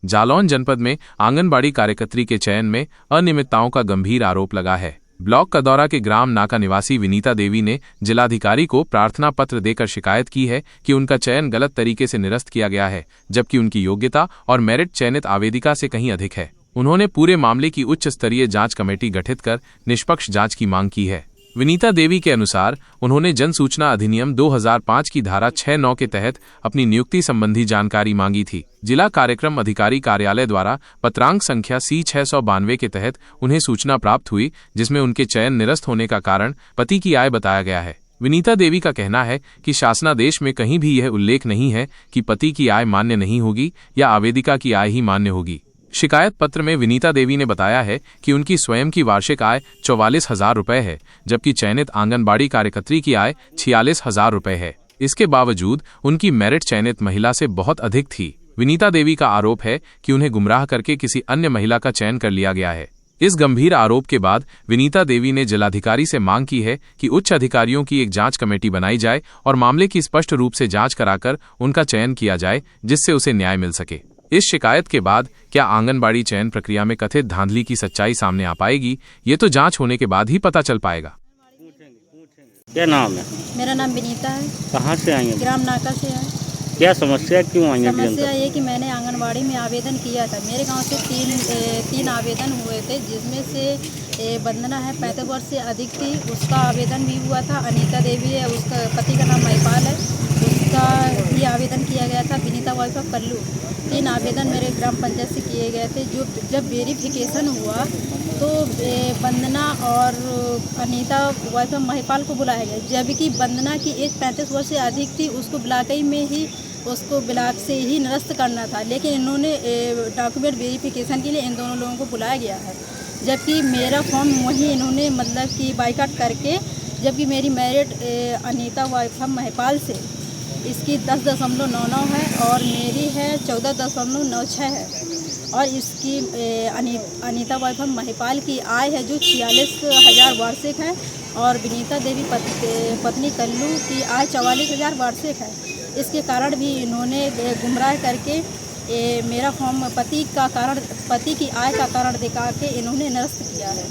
जालौन जनपद में आंगनबाड़ी कार्यकर्त्री के चयन में अनियमितताओं का गंभीर आरोप लगा है। ब्लॉक कदौरा के ग्राम नाका निवासी विनीता देवी ने जिलाधिकारी को प्रार्थना पत्र देकर शिकायत की है कि उनका चयन गलत तरीके से निरस्त किया गया है, जबकि उनकी योग्यता और मेरिट चयनित आवेदिका से कहीं अधिक है। उन्होंने पूरे मामले की उच्च स्तरीय जांच कमेटी गठित कर निष्पक्ष जांच की मांग की है। विनीता देवी के अनुसार उन्होंने जन सूचना अधिनियम 2005 की धारा 6(9) के तहत अपनी नियुक्ति संबंधी जानकारी मांगी थी। जिला कार्यक्रम अधिकारी कार्यालय द्वारा पत्रांक संख्या C692 के तहत उन्हें सूचना प्राप्त हुई, जिसमें उनके चयन निरस्त होने का कारण पति की आय बताया गया है। विनीता देवी का कहना है कि शासनादेश में कहीं भी यह उल्लेख नहीं है कि पति की आय मान्य नहीं होगी या आवेदिका की आय ही मान्य होगी। शिकायत पत्र में विनीता देवी ने बताया है कि उनकी स्वयं की वार्षिक आय 44,000 रुपये है, जबकि चयनित आंगनबाड़ी कार्यकर्त्री की आय 46,000 रुपये है। इसके बावजूद उनकी मेरिट चयनित महिला से बहुत अधिक थी। विनीता देवी का आरोप है कि उन्हें गुमराह करके किसी अन्य महिला का चयन कर लिया गया है। इस गंभीर आरोप के बाद विनीता देवी ने जिलाधिकारी से मांग की है कि उच्च अधिकारियों की एक जांच कमेटी बनाई जाए और मामले की स्पष्ट रूप से जांच कराकर उनका चयन किया जाए, जिससे उसे न्याय मिल सके। इस शिकायत के बाद क्या आंगनबाड़ी चयन प्रक्रिया में कथित धांधली की सच्चाई सामने आ पाएगी, ये तो जांच होने के बाद ही पता चल पाएगा। क्या नाम है? मेरा नाम विनीता है। कहाँ से आई हैं? ग्राम नाका से है। क्या समस्या क्यों आई है? समस्या ये कि मैंने आंगनबाड़ी में आवेदन किया था। मेरे गांव से तीन आवेदन हुए थे, जिसमें से वंदना है 35 वर्ष से अधिक थी, उसका आवेदन भी हुआ था। अनीता देवी है, उसका पति का नाम महिपाल है, उसका भी आवेदन किया गया था। विनीता वाइफ ऑफ कल्लू, 3 आवेदन मेरे ग्राम पंचायत से किए गए थे। जब वेरिफिकेशन हुआ तो वंदना और अनीता वाइफ ऑफ महिपाल को बुलाया गया, जबकि वंदना की एज 35 वर्ष से अधिक थी। उसको ब्लॉक में ही ब्लॉक से ही निरस्त करना था, लेकिन इन्होंने डॉक्यूमेंट वेरिफिकेशन के लिए इन दोनों लोगों को बुलाया गया है, जबकि मेरा फॉर्म वहीं इन्होंने मतलब कि बाइकाट करके, जबकि मेरी merit Anita wife of Mahipal से इसकी 10.99 है और मेरी है 14.96 है, और इसकी अनीता वाइफ ऑफ महिपाल की आय है जो 46,000 वार्षिक है, और विनीता देवी पत्नी कल्लू की आय 44,000 वार्षिक है। इसके कारण भी इन्होंने गुमराह करके मेरा फॉर्म पति की आय का कारण दिखा के इन्होंने निरस्त किया है।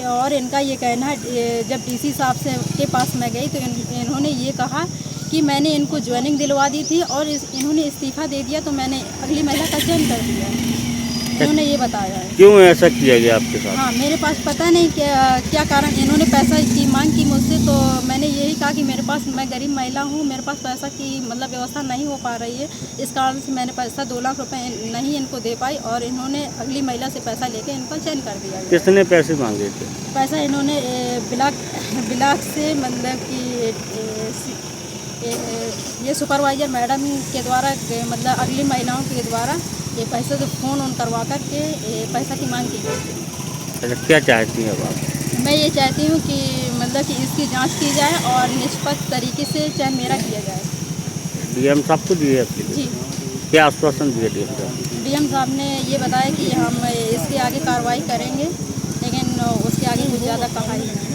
और इनका ये कहना है, जब डीसी साहब से के पास मैं गई तो इन्होंने ये कहा कि मैंने इनको ज्वाइनिंग दिलवा दी थी और इन्होंने इस्तीफा दे दिया, तो मैंने अगली महिला का चयन कर दिया। इन्होंने ये बताया है। क्यों ऐसा किया गया आपके साथ? हाँ, मेरे पास पता नहीं क्या कारण। इन्होंने पैसा की मांग की मुझसे, तो मैंने यही कहा कि मेरे पास, मैं गरीब महिला हूँ, मेरे पास पैसा की मतलब व्यवस्था नहीं हो पा रही है, इस कारण से मैंने पैसा 2 लाख रुपए नहीं इनको दे पाई, और इन्होंने अगली महिला से पैसा लेके इनका चयन कर दिया। किसने पैसे मांगे थे? पैसा इन्होंने ब्लॉक से, मतलब कि ये सुपरवाइजर मैडम के द्वारा, मतलब अगली महिलाओं के द्वारा ये पैसे से फ़ोन ऑन करवा कर के पैसा की मांग की गई थी। अच्छा, क्या चाहती हैं आप? मैं ये चाहती हूँ कि मतलब कि इसकी जांच की जाए और निष्पक्ष तरीके से चयन मेरा किया जाए। डीएम साहब को दिए आपके लिए? जी। क्या आश्वासन दिए डीएम साहब? डीएम साहब ने ये बताया कि हम इसके आगे कार्रवाई करेंगे, लेकिन उसके आगे कुछ ज़्यादा कहा ही नहीं।